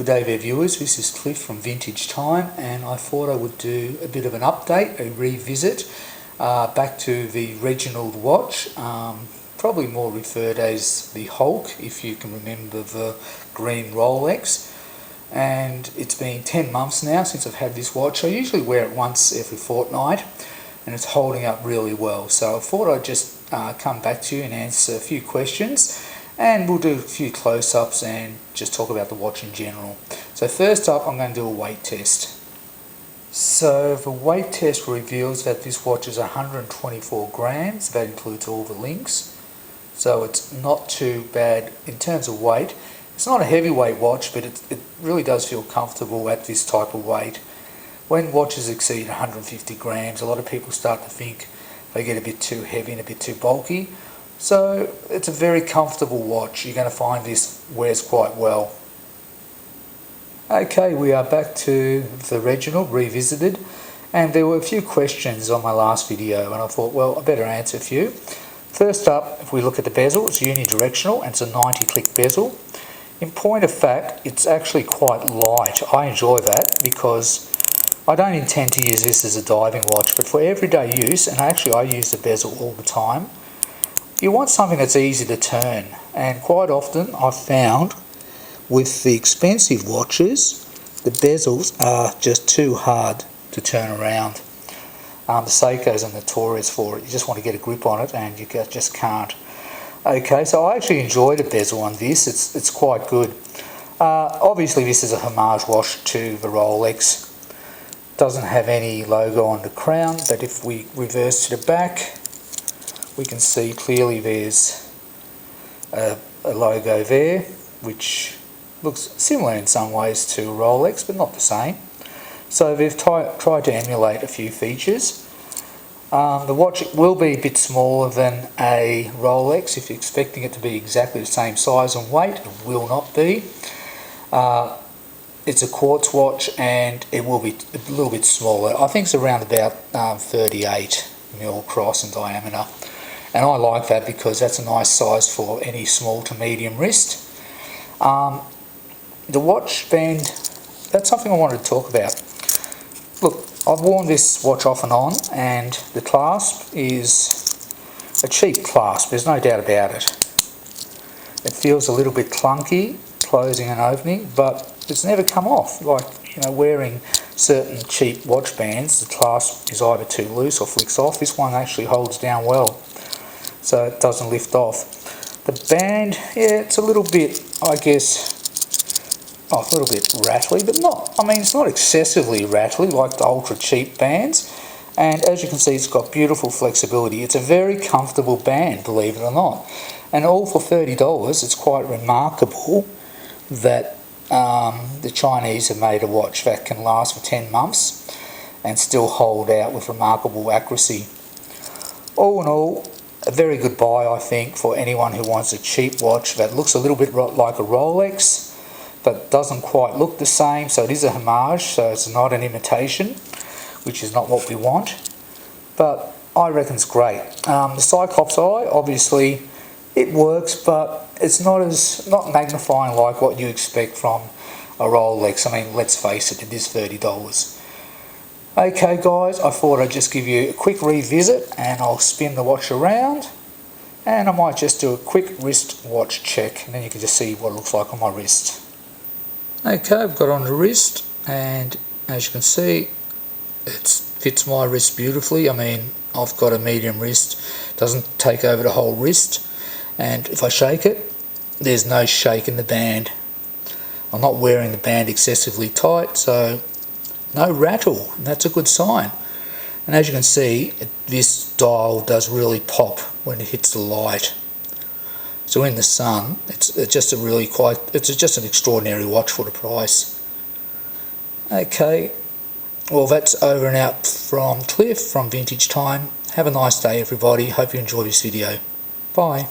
Good day there viewers, this is Cliff from Vintage Time, and I thought I would do a bit of an update, a revisit back to the Reginald Watch, probably more referred as the Hulk if you can remember the green Rolex. And it's been 10 months now since I've had this watch. I usually wear it once every fortnight and it's holding up really well, so I thought I'd just come back to you and answer a few questions, and we'll do a few close-ups and just talk about the watch in general. So first up, I'm going to do a weight test. So the weight test reveals that this watch is 124 grams. That includes all the links. So it's not too bad in terms of weight. It's not a heavyweight watch, but it really does feel comfortable at this type of weight. When watches exceed 150 grams, a lot of people start to think they get a bit too heavy and a bit too bulky. So it's a very comfortable watch. You're going to find this wears quite well. Okay, we are back to the Reginald Revisited, and there were a few questions on my last video and I thought, well, I better answer a few. First up, if we look at the bezel, it's unidirectional and it's a 90 click bezel. In point of fact, it's actually quite light. I enjoy that because I don't intend to use this as a diving watch, but for everyday use, and actually I use the bezel all the time, you want something that's easy to turn. And quite often I've found with the expensive watches, the bezels are just too hard to turn around. The Seikos are notorious for it. You just want to get a grip on it and you just can't. Okay, so I actually enjoy the bezel on this. It's quite good. Obviously this is a homage watch to the Rolex. Doesn't have any logo on the crown, but if we reverse to the back, we can see clearly there's a logo there, which looks similar in some ways to Rolex, but not the same. So they've tried to emulate a few features. The watch will be a bit smaller than a Rolex. If you're expecting it to be exactly the same size and weight, it will not be. It's a quartz watch and it will be a little bit smaller. I think it's around about 38mm cross in diameter. And I like that because that's a nice size for any small to medium wrist. The watch band, that's something I wanted to talk about. Look, I've worn this watch off and on, and the clasp is a cheap clasp, there's no doubt about it. It feels a little bit clunky, closing and opening, but it's never come off. Like, you know, wearing certain cheap watch bands, the clasp is either too loose or flicks off. This one actually holds down well, so it doesn't lift off. The band, yeah, it's a little bit, I guess, a little bit rattly, but not, I mean, it's not excessively rattly like the ultra cheap bands. And as you can see, it's got beautiful flexibility. It's a very comfortable band, believe it or not. And all for $30, it's quite remarkable that the Chinese have made a watch that can last for 10 months and still hold out with remarkable accuracy. All in all, a very good buy, I think, for anyone who wants a cheap watch that looks a little bit like a Rolex but doesn't quite look the same. So it is a homage, so it's not an imitation, which is not what we want, but I reckon it's great. The Cyclops Eye, obviously it works, but it's not magnifying like what you expect from a Rolex. I mean, let's face it is $30. Okay guys, I thought I'd just give you a quick revisit and I'll spin the watch around and I might just do a quick wrist watch check and then you can just see what it looks like on my wrist. Okay, I've got on the wrist and as you can see it fits my wrist beautifully. I mean, I've got a medium wrist, doesn't take over the whole wrist, and if I shake it, there's no shake in the band. I'm not wearing the band excessively tight, so no rattle, and that's a good sign. And as you can see, this dial does really pop when it hits the light. So in the sun, it's just an extraordinary watch for the price. Okay, well that's over and out from Cliff from Vintage Time. Have a nice day everybody, hope you enjoy this video. Bye.